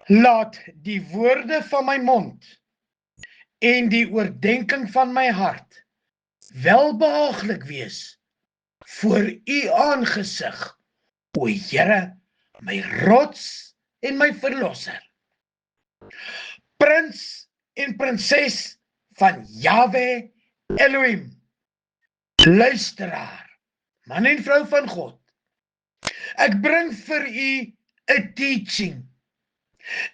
Laat die woorde van my mond en die oordeenking van my hart welbehaaglik wees voor u aangesig, o Here, my rots en my verlosser. Prins en prinses van Jahwe Elohim, luisteraar, man en vrou van God, ek bring vir u 'n teaching,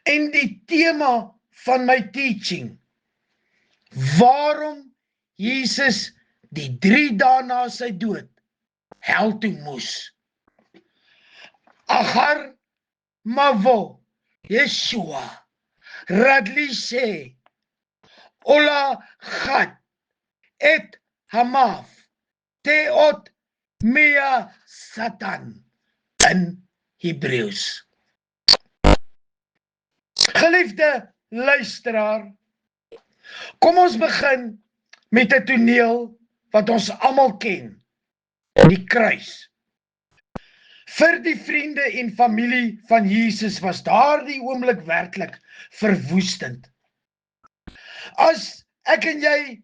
en die tema van my teaching, waarom Jesus die 3 dae na sy dood hel toe moes. Agar Mavo Yeshua Radlishe Ola Gad et Hamav Teot Mea Satan in Hebreëus. Geliefde luisteraar, kom ons begin met 'n toneel wat ons almal ken, die kruis. Vir die vriende en familie van Jesus was daardie oomblik werklik verwoestend. As ek en jy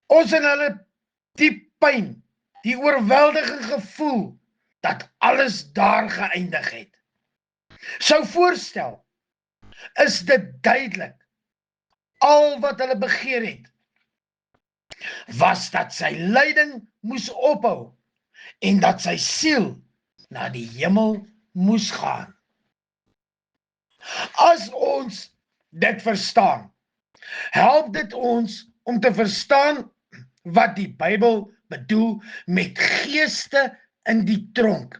ons in hulle diep pyn, die oorweldigende gevoel dat alles daar geëindig het, sou voorstel, is dit duidelik, al wat hulle begeer het, was dat sy lyding moes ophou en dat sy siel na die hemel moes gaan. As ons dit verstaan, help dit ons om te verstaan wat die Bybel bedoel met geeste in die tronk.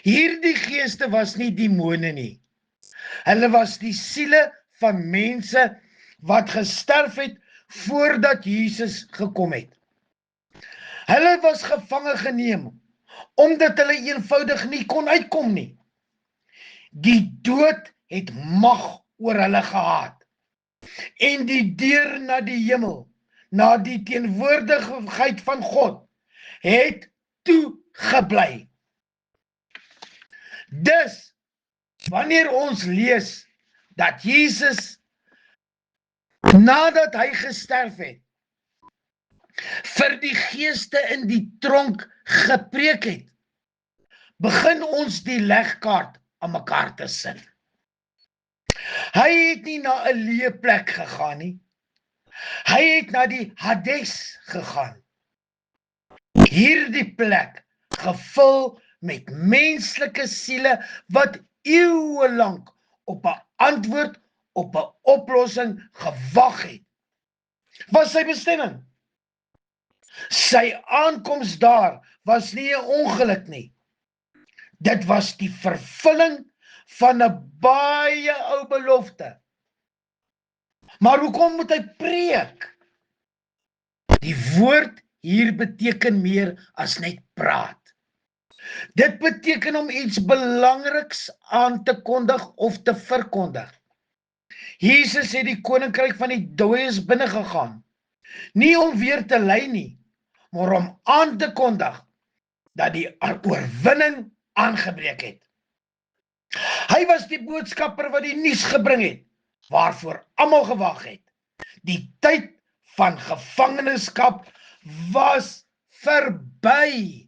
Hierdie geeste was nie demone nie. Hulle was die siele van mense wat gesterf het voordat Jesus gekom het. Hulle was gevange geneem, omdat hulle eenvoudig nie kon uitkom nie. Die dood het mag oor hulle gehad, en die deur na die hemel, na die teenwoordigheid van God, het toegebly. Dus, wanneer ons lees dat Jesus, nadat hy gesterf het, vir die geeste in die tronk gepreek het, begin ons die legkaart aan mekaar te sin. Hy het nie na 'n leë plek gegaan nie. Hy het na die Hades gegaan. Hierdie plek gevul met menslike siele wat eeue lank op 'n antwoord, op 'n oplossing gewag het. Was sy bestemming. Sy aankoms daar was nie 'n ongeluk nie. Dit was die vervulling van 'n baie ou belofte. Maar hoekom moet hy preek? Die woord hier beteken meer as net praat. Dit beteken om iets belangriks aan te kondig of te verkondig. Jesus het die koninkryk van die dooies binne gegaan, nie om weer te lei nie, maar om aan te kondig dat die oorwinning aangebreek het. Hy was die boodskapper wat die nuus gebring het, waarvoor almal gewag het. Die tyd van gevangenskap was verby.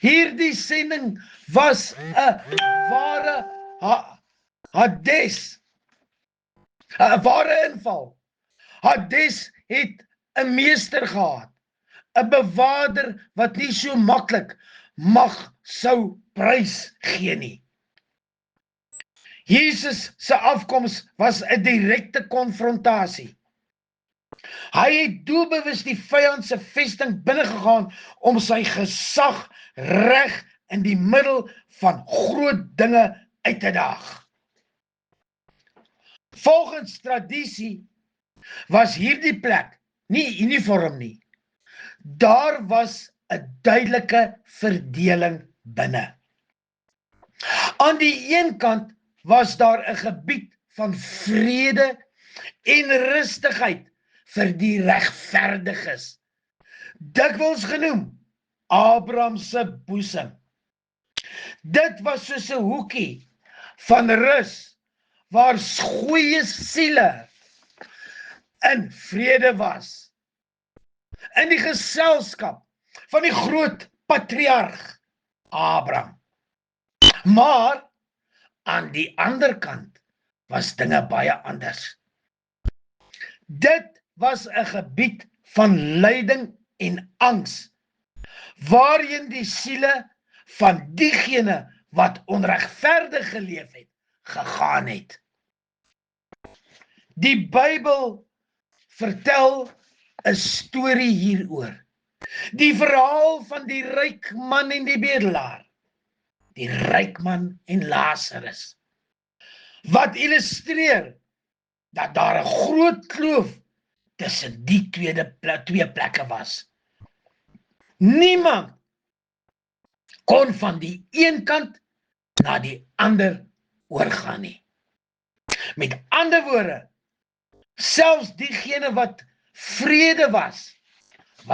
Hierdie sending was 'n ware Hades, 'n ware inval. Hades het 'n meester gehad, 'n bewaarder wat nie so maklik mag sou prys gee nie. Jesus se afkoms was 'n direkte konfrontasie. Hy het doelbewus die vyand se vesting binnegegaan om sy gesag reg in die middel van groot dinge uit te daag. Volgens tradisie was hierdie plek nie uniform nie. Daar was 'n duidelike verdeling binne. Aan die een kant was daar 'n gebied van vrede en rustigheid vir die regverdiges, dikwels genoem Abraham se boesem. Dit was soos 'n hoekie van rus, waar goeie siele in vrede was, in die geselskap van die groot patriarg Abraham. Maar aan die ander kant was dinge baie anders. Dit was 'n gebied van lyding en angs, waarheen die siele van diegene wat onregverdig geleef het, gegaan het. Die Bybel vertel 'n storie hieroor. Die verhaal van die ryk man en die bedelaar, die ryk man en Lazarus, wat illustreer dat daar 'n groot kloof tussen die twee plekke was. Niemand kon van die een kant na die ander oorgaan nie. Met ander woorde, selfs diegene wat vrede was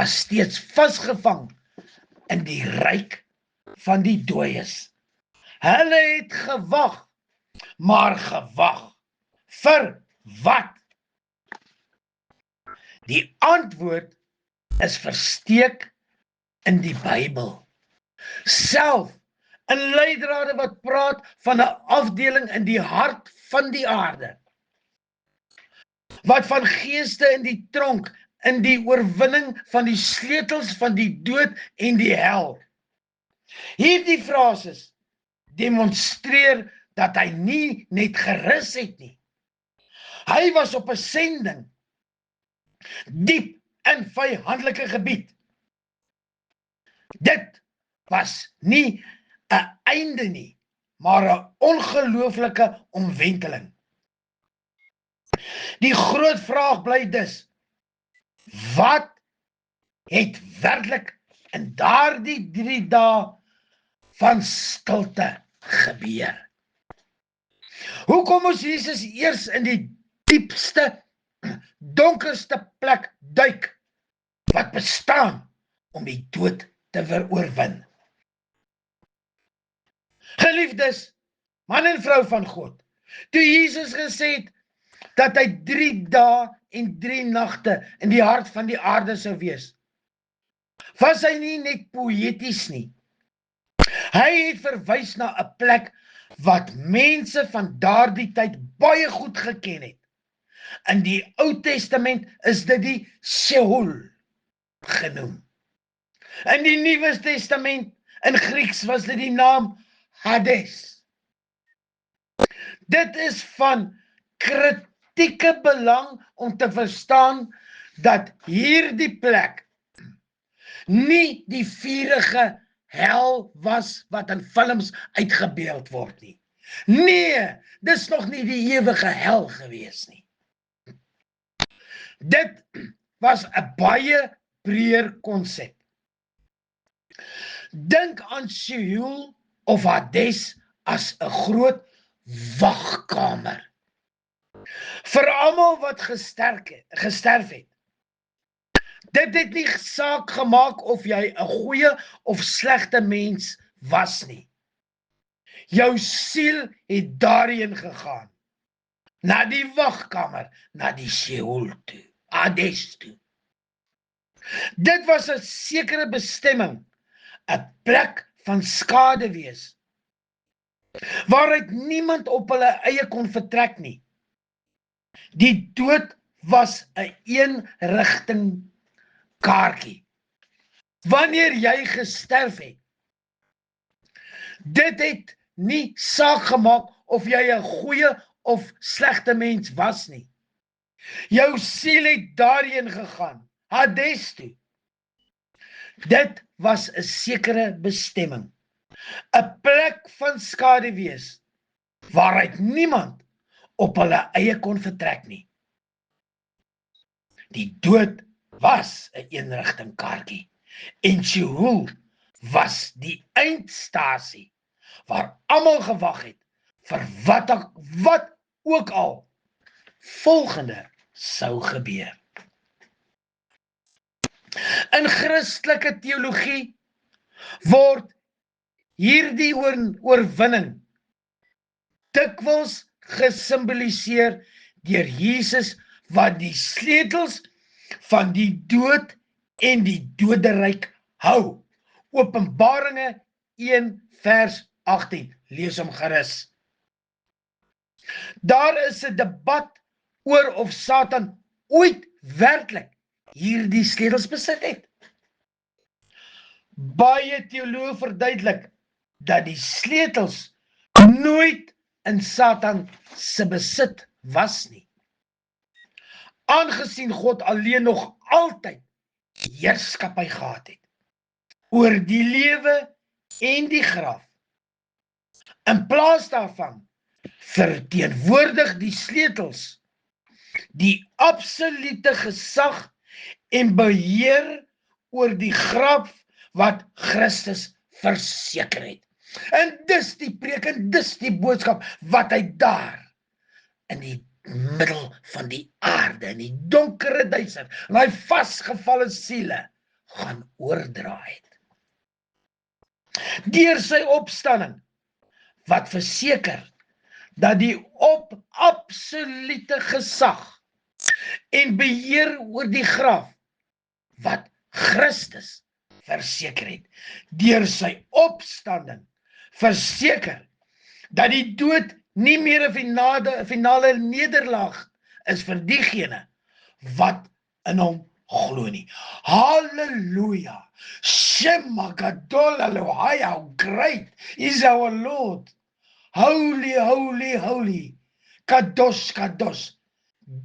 steeds vasgevang in die ryk van die dooies. Hulle het gewag, maar gewag vir wat? Die antwoord is versteek in die Bybel. Self in leidrade wat praat van 'n afdeling in die hart van die aarde, wat van geeste in die tronk, in die oorwinning van die sleutels van die dood en die hel. Hierdie frases demonstreer dat hy nie net gerus het nie. Hy was op 'n sending, diep in vyhandelike gebied. Dit was nie 'n einde nie, maar 'n ongelooflike omwenteling. Die groot vraag bly dus, wat het werklik in daardie 3 dae van stilte gebeur? Hoekom moes Jesus eers in die diepste, donkerste plek duik wat bestaan om die dood te veroorwin? Geliefdes, man en vrou van God, toe Jesus gesê het dat hy 3 dae en 3 nagte in die hart van die aarde sou wees, was hy nie net poëties nie. Hy het verwys na 'n plek wat mense van daardie tyd baie goed geken het. In die Ou Testament is dit die Sheol genoem. In die Nuwe Testament, in Grieks, was dit die naam Hades. Dit is van kritieke belang om te verstaan dat hierdie plek nie die vurige hel was wat in films uitgebeeld word nie. Nee, dis nog nie die ewige hel gewees nie. Dit was 'n baie breër konsep. Dink aan Sheol of Hades as 'n groot wagkamer vir almal wat gesterf het. Dit het nie saak gemaak of jy 'n goeie of slegte mens was nie. Jou siel het daarheen gegaan, na die wagkamer, na die Sheol toe, Hades toe. Dit was 'n sekere bestemming, 'n plek van skade wees, waaruit niemand op hulle eie kon vertrek nie. Die dood was 'n eenrigting kaartjie. Wanneer jy gesterf het, dit het nie saak gemaak of jy 'n goeie of slegte mens was nie. Jou siel het daarheen gegaan, Hades toe. Dit was 'n sekere bestemming, 'n plek van skade wees, waaruit niemand op hulle eie kon vertrek nie. Die dood was 'n eenrigting kaartjie en Sheol was die eindstasie waar almal gewag het vir wat ook al volgende sou gebeur. In Christelike teologie word hierdie oorwinning dikwels gesimboliseer deur Jesus wat die sleutels van die dood en die doderyk hou. Openbaringe 1 vers 18, lees hom gerus. Daar is 'n debat oor of Satan ooit werklik hierdie sleutels besit het. Baie teoloë verduidelik dat die sleutels nooit in Satan se besit was nie. Aangesien God alleen nog altyd heerskappy gehad het oor die lewe en die graf. In plaas daarvan verteenwoordig die sleutels die absolute gesag en beheer oor die graf wat Christus verseker het. En dis die preek en dis die boodskap wat hy daar in die middel van die aarde, in die donkere duister, en hy vasgevalle siele gaan oordra het. Deur sy opstanding wat verseker dat die absolute gesag en beheer oor die graf wat Christus verseker het, deur sy opstanding verseker dat die dood nie meer 'n finale nederlaag is vir diegene wat in hom glo nie. Halleluja! Shema Gadol Elohai, how great is our Lord. Holy, holy, holy. Kadosh, kadosh.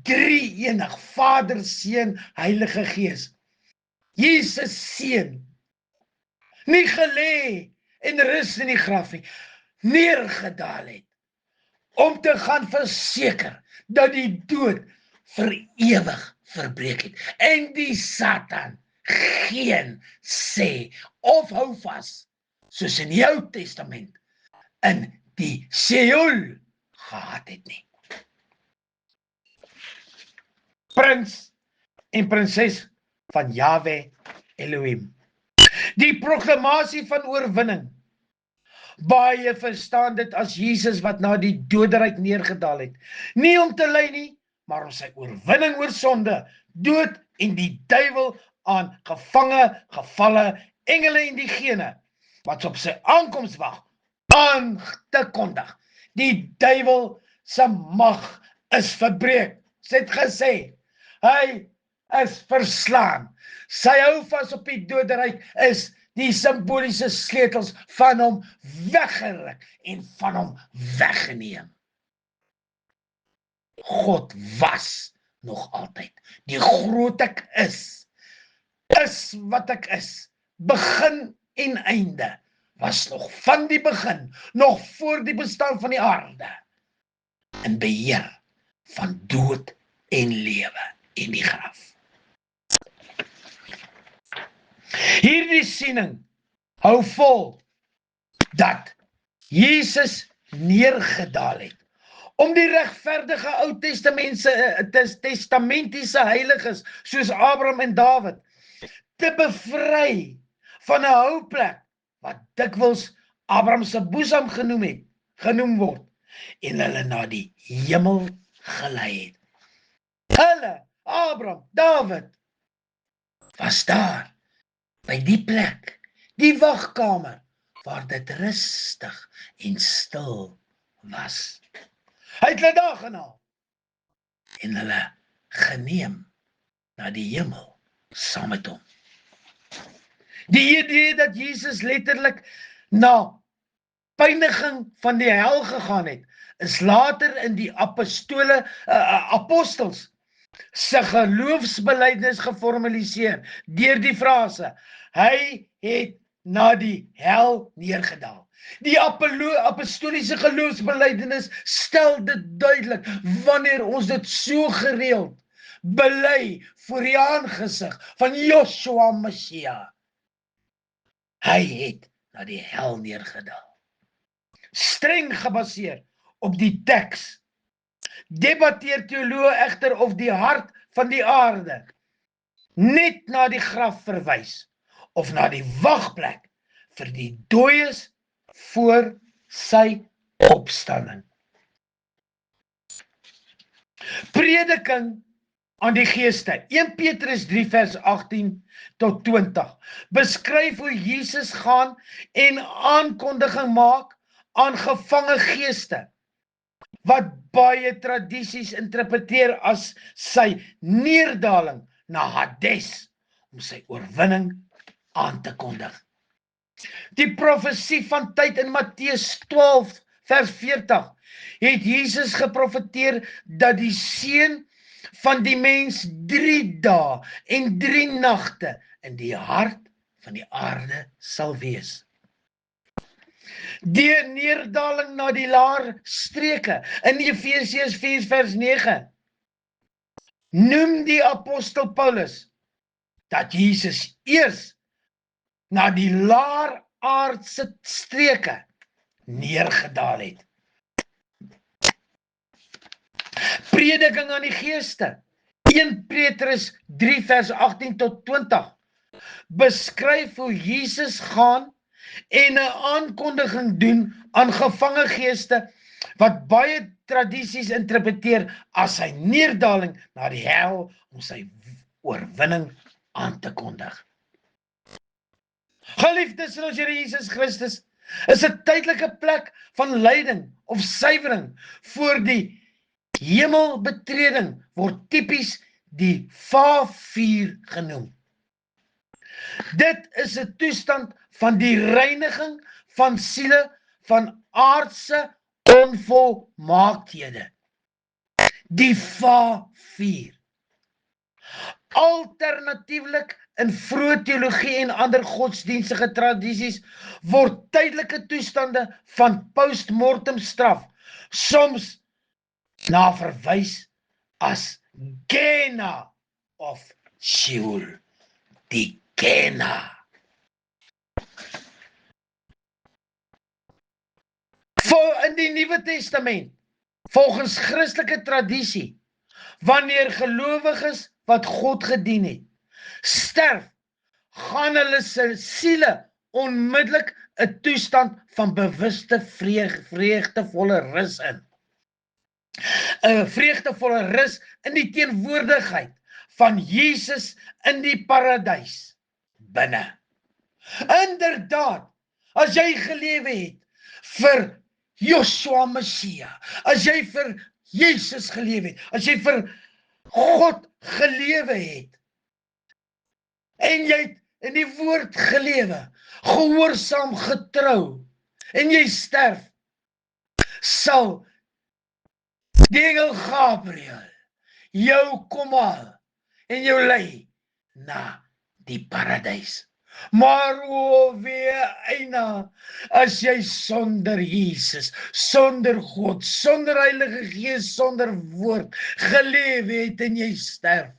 Drie-enig, Vader, Seun, Heilige Gees. Jesus Seun. Nie gelê en rus in die graf nie, neergedaal het om te gaan verseker dat die dood vir ewig verbreek het en die Satan geen sê of hou vas, soos in die Ou Testament in die Seol gehad het nie. Prins en prinses van Yahweh Elohim. Die proklamasie van oorwinning. Baie verstaan dit as Jesus wat na die doderyk neergedaal het. Nie om te ly nie, maar om sy oorwinning oor sonde, dood en die duiwel aan gevange, gevalle, engele en diegene wat op sy aankoms wag, aan te kondig. Die duiwel se mag is verbreek. Sy het gesê, hy is verslaan. Sy hou vas op die doderyk is die simboliese sleutels van hom weggeruk en van hom weggeneem. God was nog altyd die groot ek is wat ek is, begin en einde, was nog van die begin, nog voor die bestaan van die aarde, in beheer van dood en lewe en die graf. Hierdie siening hou vol dat Jesus neergedaal het om die regverdige Ou Testamentiese heiliges soos Abraham en Dawid te bevry van 'n houplek wat dikwels Abraham se boesem genoem word en hulle na die hemel gelei het. Hulle, Abraham, Dawid, was daar by die plek, die wagkamer waar dit rustig en stil was. Hy het hulle daar gehaal en hulle geneem na die hemel saam met hom. Die idee dat Jesus letterlik na pyniging van die hel gegaan het, is later in die apostels se geloofsbelijdenis geformaliseer deur die frase, hy het na die hel neergedaal. Die apostoliese geloofsbelijdenis stel dit duidelik wanneer ons dit so gereeld bely voor die aangesig van Joshua Messia. Hy het na die hel neergedaal. Streng gebaseer op die teks debatteer teoloë egter of die hart van die aarde net na die graf verwys of na die wagplek vir die dooies voor sy opstanding. Prediking aan die geeste. 1 Petrus 3 vers 18 tot 20 beskryf hoe Jesus gaan en aankondiging maak aan gevange geeste, wat baie tradisies interpreteer as sy neerdaling na Hades, om sy oorwinning aan te kondig. Die profesie van tyd in Matteus 12 vers 40 het Jesus geprofeteer dat die seun van die mens 3 dae en 3 nagte in die hart van die aarde sal wees. Die neerdaling na die laer streke in Efesiërs 4 vers 9 noem die apostel Paulus dat Jesus eers na die laer aardse streke neergedaal het. Prediking aan die geeste. 1 Petrus 3 vers 18 tot 20 beskryf hoe Jesus gaan en 'n aankondiging doen aan gevange geeste, wat baie tradisies interpreteer as sy neerdaling na die hel om sy oorwinning aan te kondig. Geliefdes in ons Here Jesus Christus, is 'n tydelike plek van lyding of suiwering voor die hemelbetreding word tipies die vaafvuur genoem. Dit is 'n toestand van die reiniging van siele van aardse onvolmaaktheden. Die vaafvuur. Alternatiefelik in vroeë teologie en ander godsdienstige tradisies word tydelike toestande van postmortem straf soms na verwys as Gehenna of Sheol, die Gehenna. In die Nuwe Testament, volgens Christelike tradisie, wanneer gelowiges wat God gedien het, sterf, gaan hulle se siele onmiddellik 'n toestand van bewuste vreugdevolle rus in. 'n vreugdevolle rus in die teenwoordigheid van Jesus in die paradys binne. Inderdaad, as jy gelewe het vir Joshua Messia, as jy vir Jesus gelewe het, as jy vir God gelewe het, en jy het in die woord gelewe, gehoorsaam getrou, en jy sterf, sal die engel Gabriel jou kom haal en jou lei na die paradys. Maar o wee eina, as jy sonder Jesus, sonder God, sonder Heilige Gees, sonder woord gelewe het en jy sterf,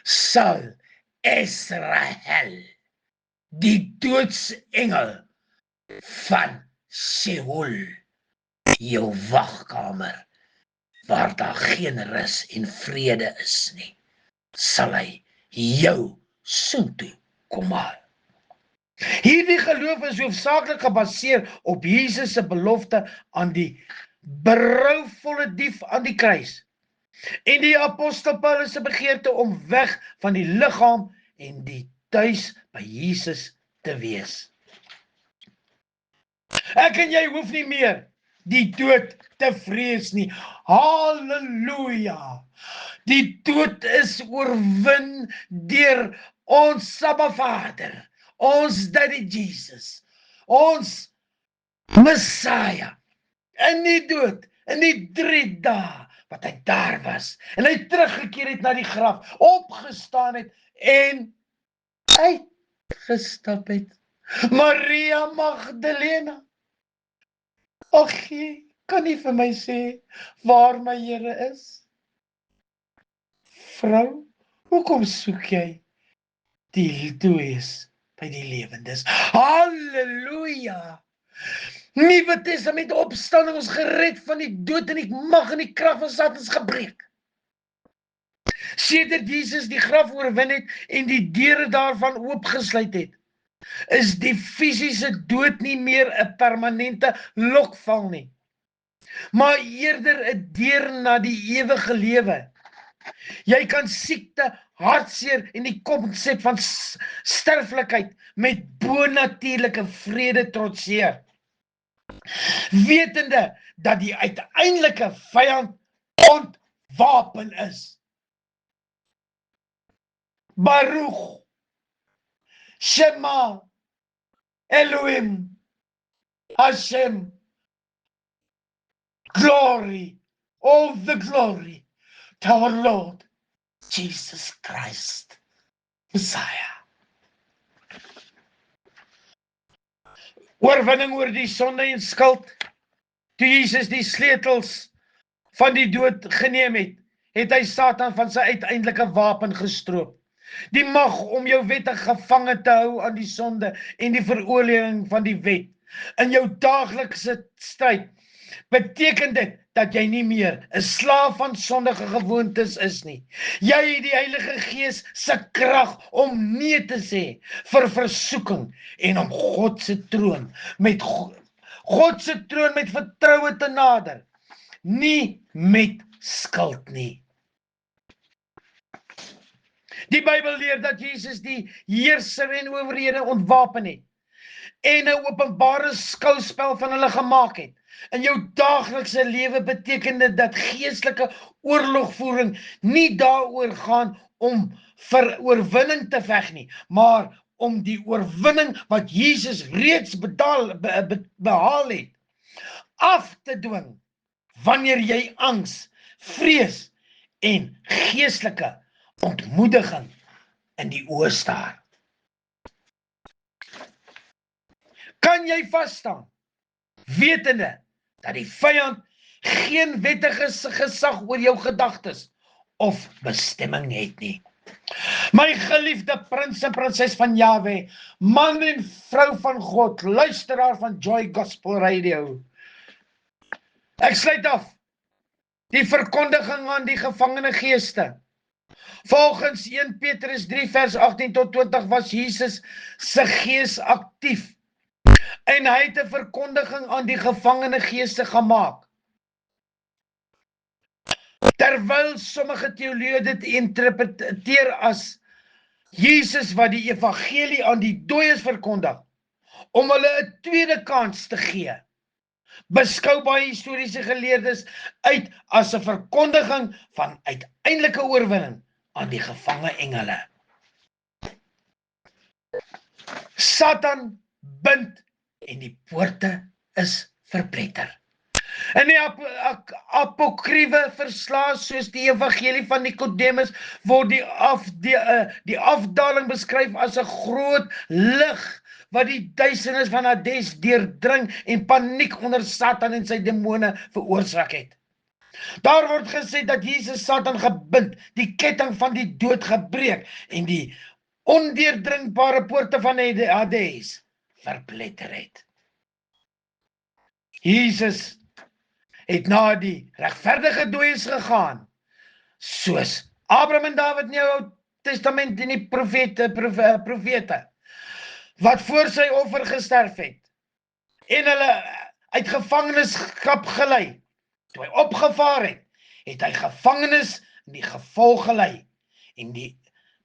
sal Israel, die doodsengel van Sheol, jou wagkamer, waar daar geen rus en vrede is nie, sal hy jou soontoe kom haal. Hierdie geloof is hoofsaaklik gebaseer op Jesus se belofte aan die berouvolle dief aan die kruis en die apostel Paulus se begeerte om weg van die liggaam en die tuis by Jesus te wees. Ek en jy hoef nie meer die dood te vrees nie. Halleluja! Die dood is oorwin deur ons Abba Vader, ons Daddy Jesus, ons Messiah, in die dood, in die 3 dae wat hy daar was, en hy teruggekeer het na die graf, opgestaan het en uitgestap het. Maria Magdalena, ag jy kan nie vir my sê waar my Here is? Vrou, hoekom soek jy die dooies by die lewendes? Halleluja! Nuwe Testament opstanding, ons gered van die dood en die mag en die krag van Satans gebreek. Sedert Jesus die graf oorwin het en die deure daarvan oopgesluit het, is die fisiese dood nie meer 'n permanente lokval nie. maar eerder 'n deur na die ewige lewe. Jy kan siekte, hartseer en die konsep van sterflikheid met bonatuurlike vrede trotseer, wetende dat die uiteindelike vyand ontwapen is. Baruch, Shema, Elohim, Hashem, glory, all the glory to our Lord Jesus Christ, Messiah. Oorwinning oor die sonde en skuld, toe Jesus die sleutels van die dood geneem het, het hy Satan van sy uiteindelike wapen gestroop. Die mag om jou wettig gevange te hou aan die sonde en die veroordeling van die wet. In jou daaglikse stryd beteken dit dat jy nie meer 'n slaaf van sondige gewoontes is nie. Jy het die Heilige Gees se krag om nee te sê vir versoeking en om God se troon met vertroue te nader, nie met skuld nie. Die Bybel leer dat Jesus die heerser en owerhede ontwapen het en 'n openbare skouspel van hulle gemaak het. In jou daaglikse lewe beteken dit dat geestelike oorlogvoering nie daaroor gaan om vir oorwinning te veg nie, maar om die oorwinning wat Jesus reeds behaal het, af te dwing wanneer jy angs, vrees en geestelike ontmoediging in die oë staar. Kan jy vasstaan, wetende dat die vyand geen wettige gesag oor jou gedagtes of bestemming het nie? My geliefde prins en prinses van Jahwe, man en vrou van God, luisteraar van Joy Gospel Radio. Ek sluit af die verkondiging aan die gevangene geeste. Volgens 1 Petrus 3 vers 18 tot 20 was Jesus se gees aktief en hy het 'n verkondiging aan die gevangene geeste gemaak. Terwyl sommige teoloë dit interpreteer as Jesus wat die evangelie aan die dooies verkondig, om hulle 'n tweede kans te gee, beskou baie historiese geleerdes uit as 'n verkondiging van uiteindelike oorwinning aan die gevange engele. Satan bind en die poorte is verpletter. In die apokriewe verslae soos die evangelie van Nikodemus word die afdaling beskryf as 'n groot lig wat die duisternis van Hades deurdring en paniek onder Satan en sy demone veroorsaak het. Daar word gesê dat Jesus Satan gebind, die ketting van die dood gebreek en die ondeurdringbare poorte van Hades verpletter het. Jesus het na die regverdige dooies gegaan, soos Abraham en Dawid in die Ou Testament en die profete, wat voor sy offer gesterf het, en hulle uit gevangenskap gelei. Toe hy opgevaar het hy gevangenes in die gevolg gelei, en die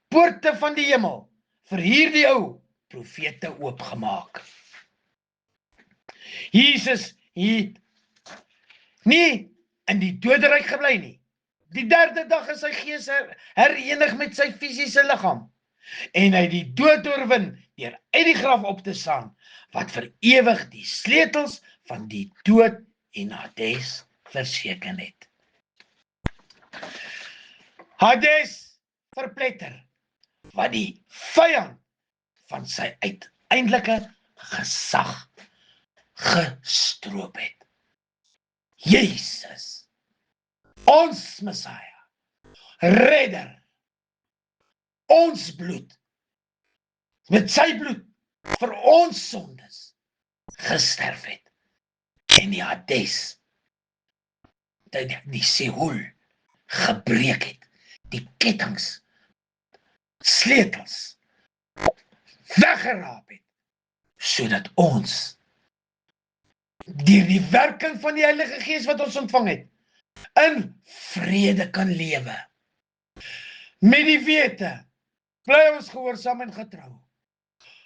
poorte van die hemel vir hierdie ou profete oopgemaak. Jesus het nie in die doderyk gebly nie. Die derde dag is sy gees herenig met sy fisiese liggaam, en hy het die dood oorwin deur uit die graf op te staan, wat vir ewig die sleutels van die dood en Hades verseker het. Hades verpletter, wat die vyand van sy uiteindelike gesag gestroop het. Jesus, ons Messiah, redder, ons bloed, met sy bloed vir ons sondes gesterf het, en die Hades, die Seol, gebreek het, die kettings, sleutels, weggeraap het, sodat ons deur die werking van die Heilige Gees wat ons ontvang het, in vrede kan lewe. Met die wete, bly ons gehoorsaam en getrou.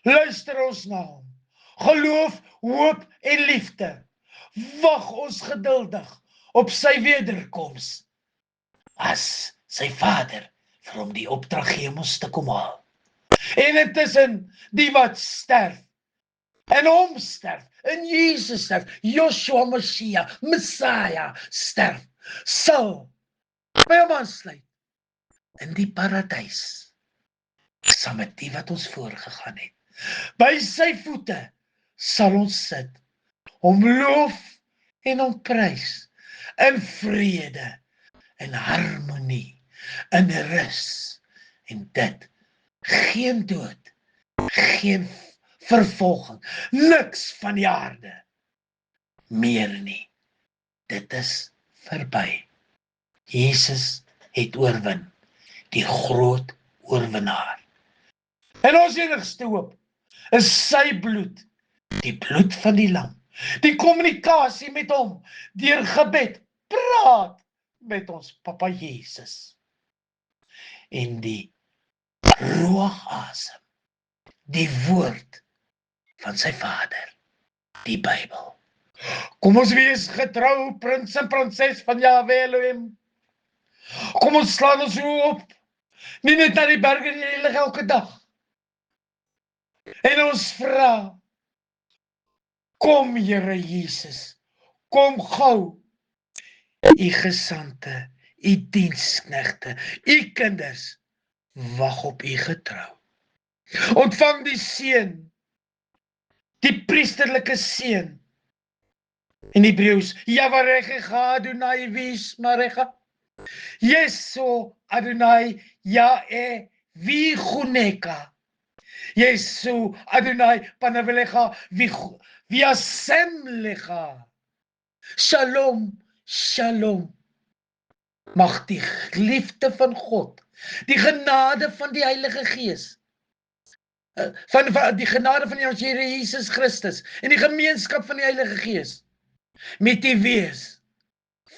Luister ons na hom. Geloof, hoop en liefde. Wag ons geduldig op sy wederkoms, as sy Vader vir hom die opdrag gee om ons te kom haal. En intussen, die wat sterf, en hom sterf, en Jesus sterf, Joshua Mashiach, Messiah sterf, sal by hom aansluit in die paradys, saam met die wat ons voorgegaan het. By sy voete sal ons sit, hom loof en hom prys, in vrede, in harmonie, in rus, en dit, geen dood, geen vervolging, niks van die aarde, meer nie. Dit is verby. Jesus het oorwin, die groot oorwinnaar. En ons enigste hoop is sy bloed, die bloed van die lam, die kommunikasie met hom, deur gebed, praat met ons Papa Jesus. En die ruach asem, die woord van sy Vader, die Bybel. Kom ons wees getrou, prins en prinses van Yahweh Elohim. Kom ons slaan ons op, nie net na die berge die heilige elke dag. En ons vra, kom Here Jesus, kom gou, u gesande, u diensknegte, u kinders, wag op u getrou. Ontvang die seën, die priesterlike seën. In Hebreëus, Yavarechecha Adonai Vishmarecha, Yesu Adonai Yae Vichuneka, Yesu Adonai Panavelecha Viasemlecha. Shalom, shalom. Mag die liefde van God, die genade van die Heilige Gees, van die genade van ons Here Jesus Christus en die gemeenskap van die Heilige Gees met u wees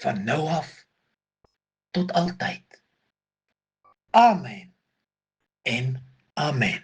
van nou af tot altyd. Amen en amen.